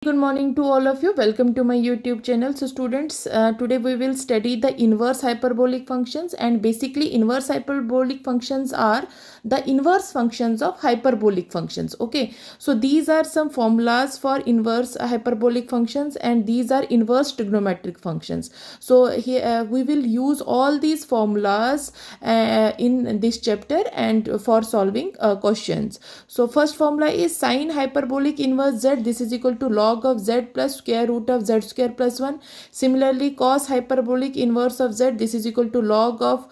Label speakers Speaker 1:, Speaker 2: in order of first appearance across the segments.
Speaker 1: good morning to all of you. Welcome to my YouTube channel. So students, today we will study the inverse hyperbolic functions, and basically inverse hyperbolic functions are the inverse functions of hyperbolic functions. Okay, so these are some formulas for inverse hyperbolic functions, and these are inverse trigonometric functions. So here we will use all these formulas in this chapter and for solving questions. So first formula is sine hyperbolic inverse z. This is equal to log of z plus square root of z square plus 1. Similarly, cos hyperbolic inverse of z. This is equal to log of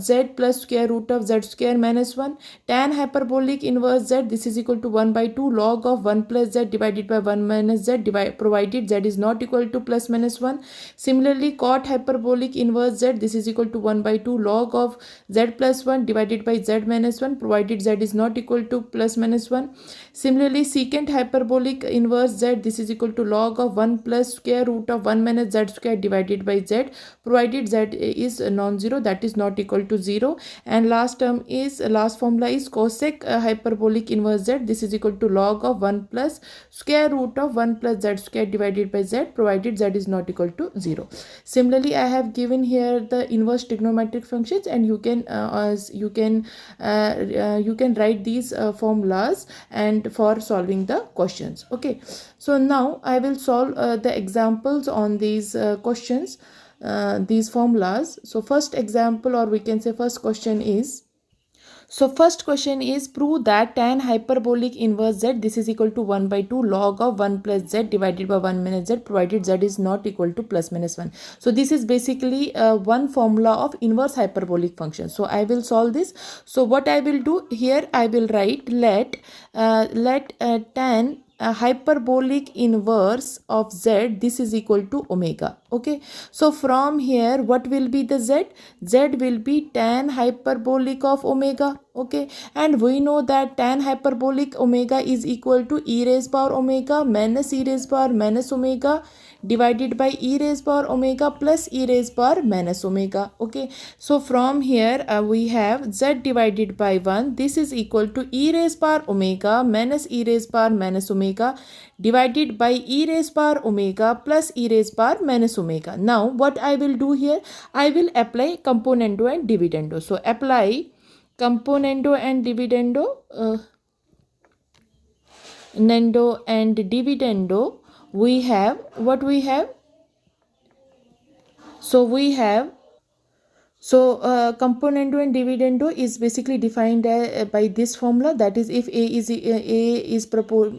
Speaker 1: z plus square root of z square minus 1. Tan hyperbolic inverse z. This is equal to 1 by 2 log of 1 plus z divided by 1 minus z, provided z is not equal to plus minus 1. Similarly, cot hyperbolic inverse z. This is equal to 1 by 2 log of z plus 1 divided by z minus 1, provided z is not equal to plus minus 1. Similarly, secant hyperbolic inverse z. This is equal to log of 1 plus square root of 1 minus z square divided by z, provided z is non-zero, that is not equal to 0. And last formula is cosec hyperbolic inverse z. This is equal to log of 1 plus square root of 1 plus z square divided by z, provided z is not equal to 0. Similarly, I have given here the inverse trigonometric functions, and you can write these formulas and for solving the questions. Okay, so now I will solve the examples on these questions, these formulas. So first example, or we can say first question is, so first question is, prove that tan hyperbolic inverse z. This is equal to 1 by 2 log of 1 plus z divided by 1 minus z, provided z is not equal to plus minus 1. So this is basically one formula of inverse hyperbolic function. So I will solve this. So what I will do here, I will write let tan hyperbolic inverse of z. This is equal to omega. Okay, so from here what will be the z? Z will be tan hyperbolic of omega. Okay, and we know that tan hyperbolic omega is equal to e raised power omega minus e raised power minus omega divided by e raised power omega plus e raised power minus omega. Okay, so from here we have z divided by 1. This is equal to e raised power omega minus e raised power minus omega divided by e raised power omega plus e raised power minus omega. Now what I will do here, I will apply componendo and dividendo. So apply componendo and dividendo, nendo and dividendo. We have what we have. So we have, componendo and dividendo is basically defined by this formula, that is if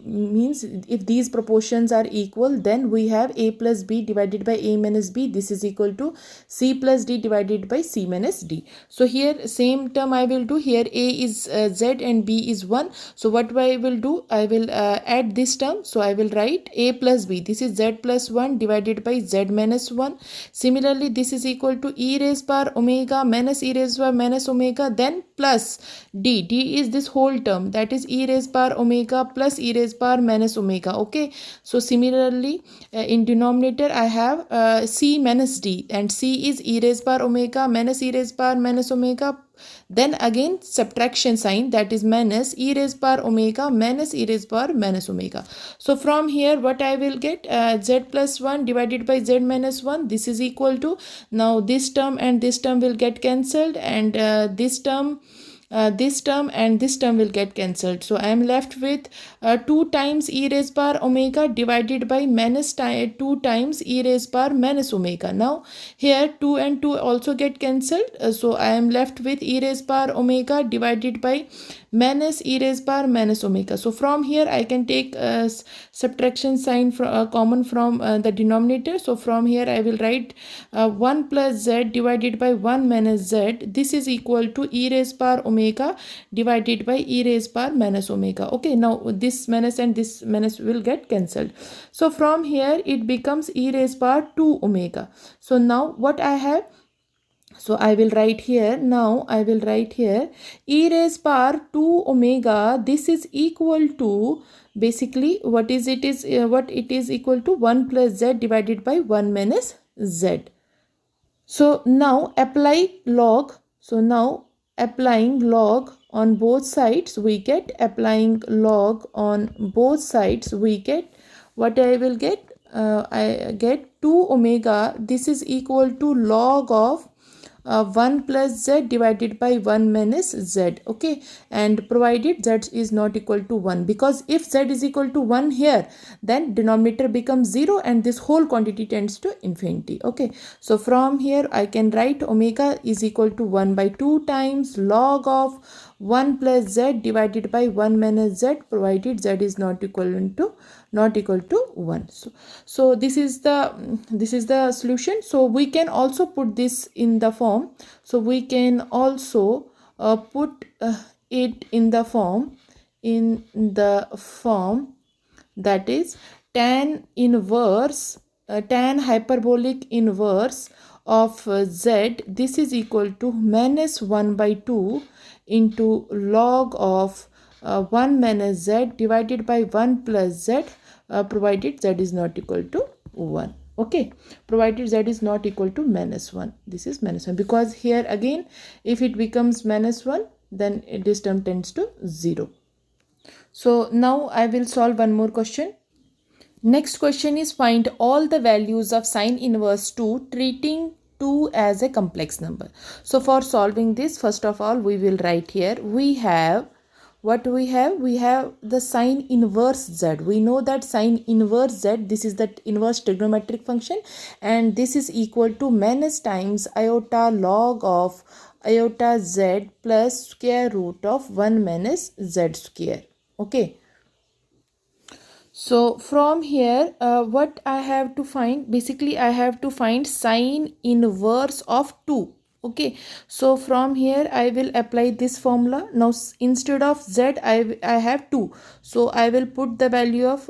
Speaker 1: means if these proportions are equal, then we have a plus b divided by a minus b. This is equal to c plus d divided by c minus d. So here same term I will do. Here a is z and b is 1. So what I will do, I will add this term. So I will write a plus b. This is z plus 1 divided by z minus 1. Similarly, this is equal to e raised power omega minus e raised power minus omega, then plus d. D is this whole term, that is e raised power omega plus e raised power minus omega. Okay, so similarly in denominator I have c minus d, and c is e raised power omega minus e raised power minus omega, then again subtraction sign, that is minus e raised power omega minus e raised power minus omega. So from here what I will get, z plus 1 divided by z minus 1. This is equal to, now this term and this term will get cancelled, and this term and this term will get cancelled. So I am left with 2 times e raised power omega divided by minus 2 times e raised power minus omega. Now here 2 and 2 also get cancelled. So I am left with e raised power omega divided by minus e raised power minus omega. So from here I can take subtraction sign common from the denominator. So from here I will write 1 plus z divided by 1 minus z. This is equal to e raised power omega divided by e raised power minus omega. Okay, now this minus and this minus will get cancelled. So from here it becomes e raised power 2 omega. So now what I have, so I will write here, now I will write here e raised power 2 omega. This is equal to, basically what is it is what it is equal to 1 plus z divided by 1 minus z. So now apply log. So now applying log on both sides, we get, applying log on both sides we get what I will get? I get 2 omega. This is equal to log of 1 plus z divided by 1 minus z. Okay, and provided z is not equal to 1, because if z is equal to 1 here, then denominator becomes 0 and this whole quantity tends to infinity. Okay, so from here I can write omega is equal to 1 by 2 times log of 1 plus z divided by 1 minus z, provided z is not equal to 1. So this is the solution. So we can also put this in the form. So we can also put it in the form that is tan hyperbolic inverse of z. This is equal to minus 1 by 2 into log of 1 minus z divided by 1 plus z, provided z is not equal to 1. Okay, provided z is not equal to minus 1. This is minus 1, because here again if it becomes minus 1, then this term tends to 0. So now I will solve one more question. Next question is, find all the values of sine inverse 2 treating 2 as a complex number. So for solving this, first of all we will write here, we have the sine inverse z. We know that sine inverse z, this is the inverse trigonometric function, and this is equal to minus times iota log of iota z plus square root of 1 minus z square. Okay, so from here what I have to find, basically I have to find sine inverse of 2. Okay, so from here I will apply this formula. Now instead of z I have 2, so I will put the value of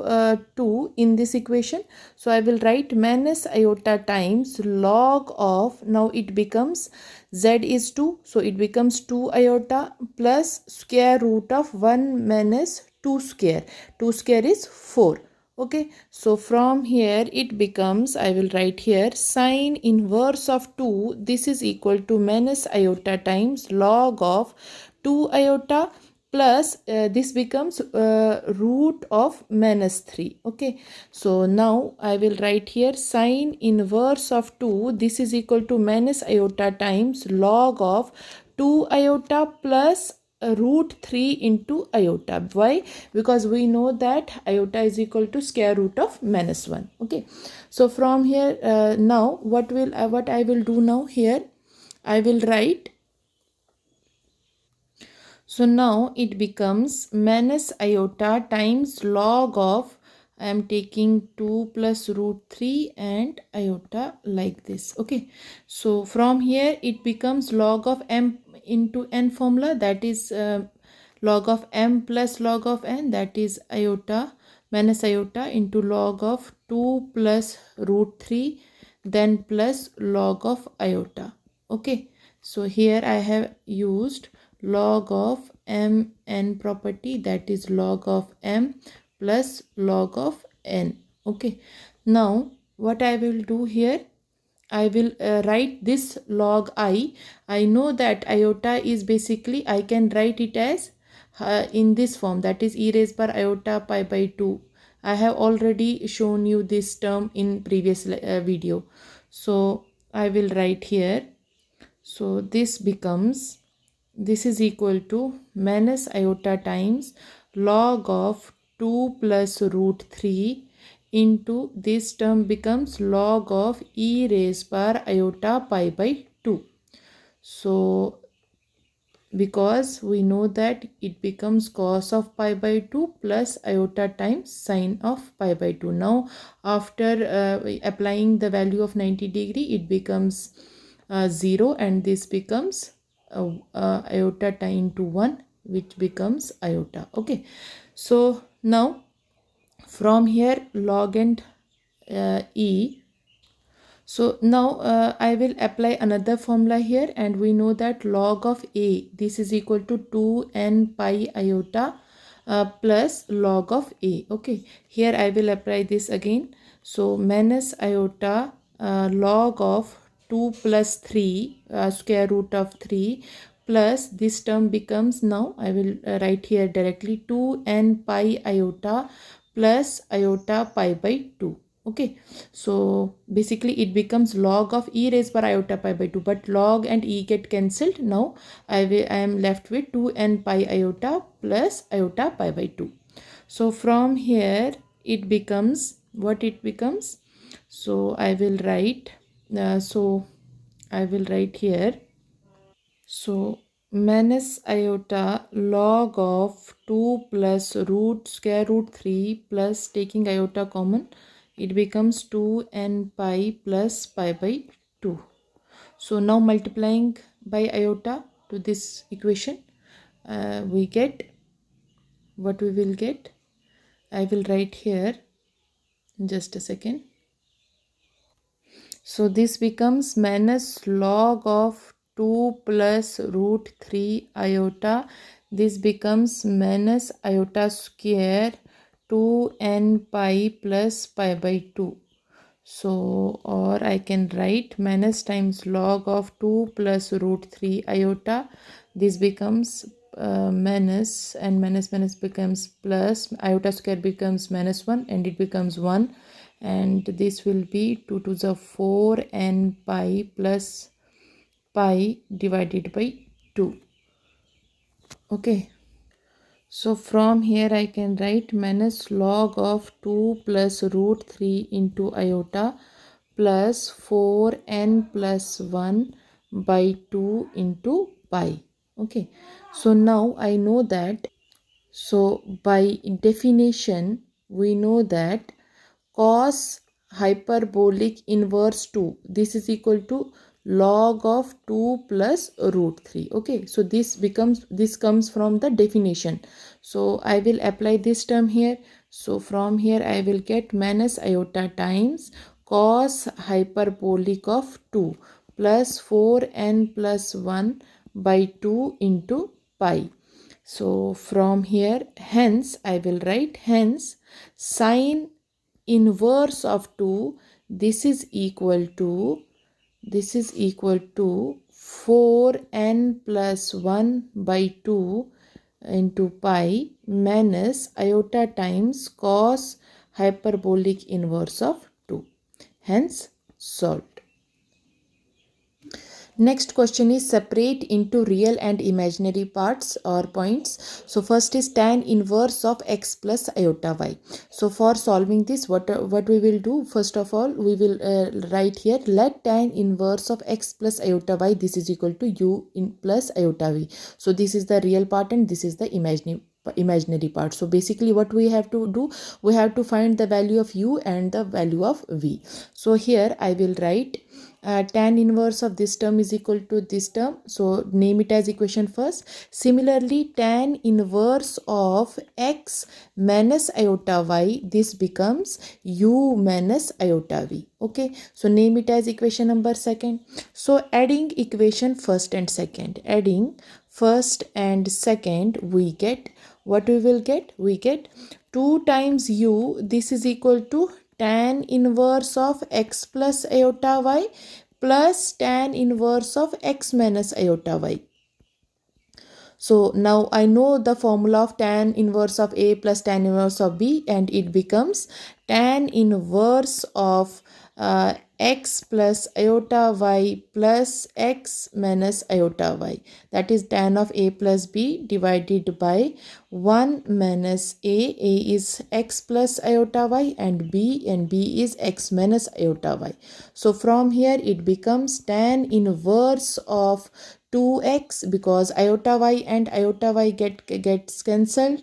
Speaker 1: 2 in this equation. So I will write minus iota times log of, now it becomes z is 2, so it becomes 2 iota plus square root of 1 minus 2 square. 2 square is 4. Okay, so from here it becomes, I will write here, sine inverse of 2, this is equal to minus iota times log of 2 iota plus this becomes root of minus 3. Okay, so now I will write here sine inverse of 2, this is equal to minus iota times log of 2 iota plus root 3 into iota. Why? Because we know that iota is equal to square root of minus 1. Okay, so from here now what I will do now here, I will write, so now it becomes minus iota times log of, I am taking 2 plus root 3 and iota like this. Okay, so from here it becomes log of m into n formula, that is log of m plus log of n, that is iota minus iota into log of 2 plus root 3 then plus log of iota. Okay, so here I have used log of m n property, that is log of m plus log of n. Okay, now what I will do here, I will write this log I. I know that iota is basically, I can write it as in this form, that is e raised by iota pi by 2. I have already shown you this term in previous video. So I will write here. So this becomes, this is equal to minus iota times log of 2 plus root 3 into this term becomes log of e raised by iota pi by 2. So because we know that it becomes cos of pi by 2 plus iota times sine of pi by 2. Now after applying the value of 90 degree, it becomes 0 and this becomes iota into 1, which becomes iota. Okay, so now from here log and e. So now I will apply another formula here, and we know that log of a, this is equal to 2n pi iota plus log of a. Okay, here I will apply this again. So minus iota log of 2 plus 3 square root of 3 plus this term becomes, now I will write here directly 2n pi iota plus iota pi by 2. Okay, so basically it becomes log of e raised by iota pi by 2, but log and e get cancelled. Now I am left with 2n pi iota plus iota pi by 2. So from here it becomes what it becomes. So I will write here. So minus iota log of 2 plus root square root 3 plus taking iota common, it becomes 2n pi plus pi by 2. So now multiplying by iota to this equation, we get what we will get. I will write here, just a second. So this becomes minus log of 2 plus root 3 iota. This becomes minus iota square 2n pi plus pi by 2. So, or I can write minus times log of 2 plus root 3 iota. This becomes minus, and minus becomes plus, iota square becomes minus 1 and it becomes 1, and this will be 2 to the 4 n pi plus pi divided by 2. Okay, so from here I can write minus log of 2 plus root 3 into iota plus 4n plus 1 by 2 into pi. Okay, so now I know that, so by definition we know that cos hyperbolic inverse 2, this is equal to log of 2 plus root 3. Okay, so this comes from the definition. So I will apply this term here. So from here I will get minus iota times cos hyperbolic of 2 plus 4n plus 1 by 2 into pi. So from here, hence I will write, hence sine inverse of 2, this is equal to 4n plus 1 by 2 into pi minus iota times cos hyperbolic inverse of 2. Hence solved. Next question is separate into real and imaginary parts or points. So first is tan inverse of x plus iota y. So for solving this, what we will do, first of all we will write here, let tan inverse of x plus iota y, this is equal to u in plus iota v. So this is the real part and this is the imaginary part. So basically what we have to do, we have to find the value of u and the value of v. So here I will write tan inverse of this term is equal to this term. So name it as equation first. Similarly, tan inverse of x minus iota y, this becomes u minus iota v. Okay, so name it as equation number second. So adding equation first and second, adding first and second, we get what we will get. We get 2 times u, this is equal to tan inverse of x plus iota y plus tan inverse of x minus iota y. So now I know the formula of tan inverse of A plus tan inverse of B, and it becomes tan inverse of x plus iota y plus x minus iota y. That is tan of A plus B divided by 1 minus A. A is x plus iota y and B is x minus iota y. So from here it becomes tan inverse of 2x, because iota y and iota y gets cancelled,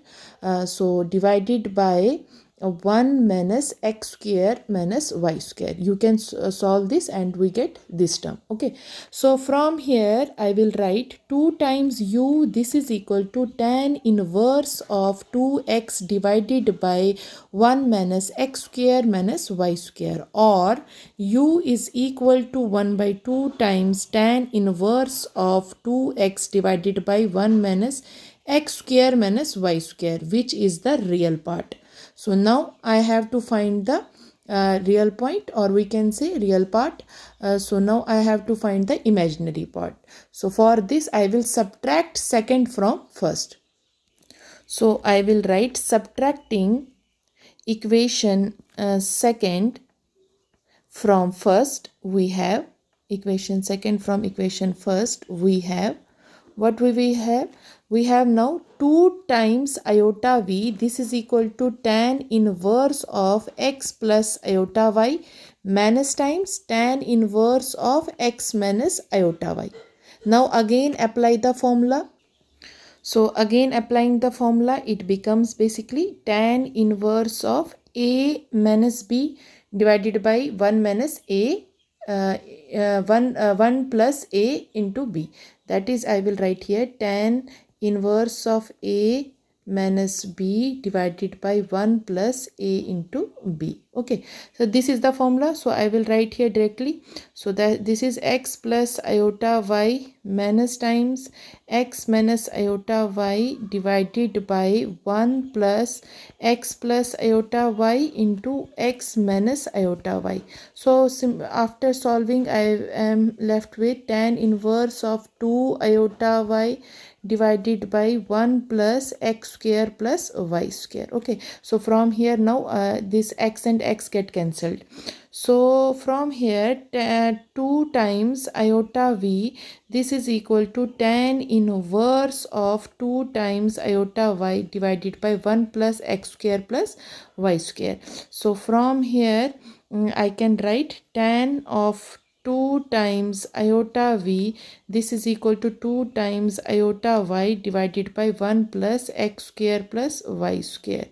Speaker 1: so divided by 1 minus x square minus y square. You can solve this and we get this term. Okay, so from here I will write 2 times u, this is equal to tan inverse of 2x divided by 1 minus x square minus y square, or u is equal to 1 by 2 times tan inverse of 2x divided by 1 minus x square minus y square, which is the real part. So now I have to find the real point, or we can say real part. So now I have to find the imaginary part. So for this I will subtract second from first. So I will write subtracting equation second from first, we have equation second from equation first, we have what we have? We have now 2 times iota v. This is equal to tan inverse of x plus iota y minus times tan inverse of x minus iota y. Now again apply the formula. So again applying the formula, it becomes basically tan inverse of a minus b divided by 1 minus a 1 plus a into b. That is, I will write here tan inverse of a minus b divided by 1 plus a into b. Okay, so this is the formula. So I will write here directly. So that this is x plus iota y minus times x minus iota y divided by 1 plus x plus iota y into x minus iota y. So after solving, I am left with tan inverse of 2 iota y divided by 1 plus x square plus y square. Okay, so from here now this x and x get cancelled. So from here 2 times iota v, this is equal to tan inverse of 2 times iota y divided by 1 plus x square plus y square. So from here I can write tan of 2 times iota v, this is equal to 2 times iota y divided by 1 plus x square plus y square.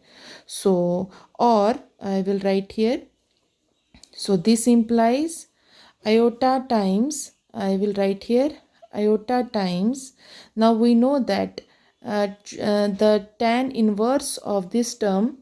Speaker 1: So, or I will write here, so this implies iota times, I will write here iota times, now we know that the tan inverse of this term,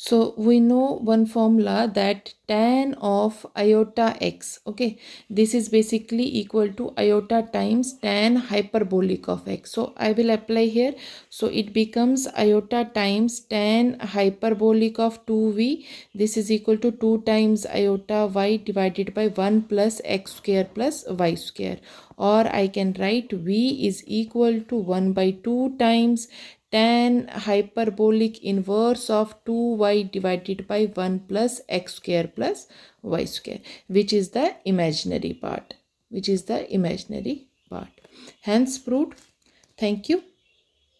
Speaker 1: so we know one formula that tan of iota x, okay, this is basically equal to iota times tan hyperbolic of x. So I will apply here. So it becomes iota times tan hyperbolic of 2v. This is equal to 2 times iota y divided by 1 plus x square plus y square. Or I can write v is equal to 1 by 2 times tan hyperbolic inverse of 2y divided by 1 plus x square plus y square, which is the imaginary part, Hence proved. Thank you.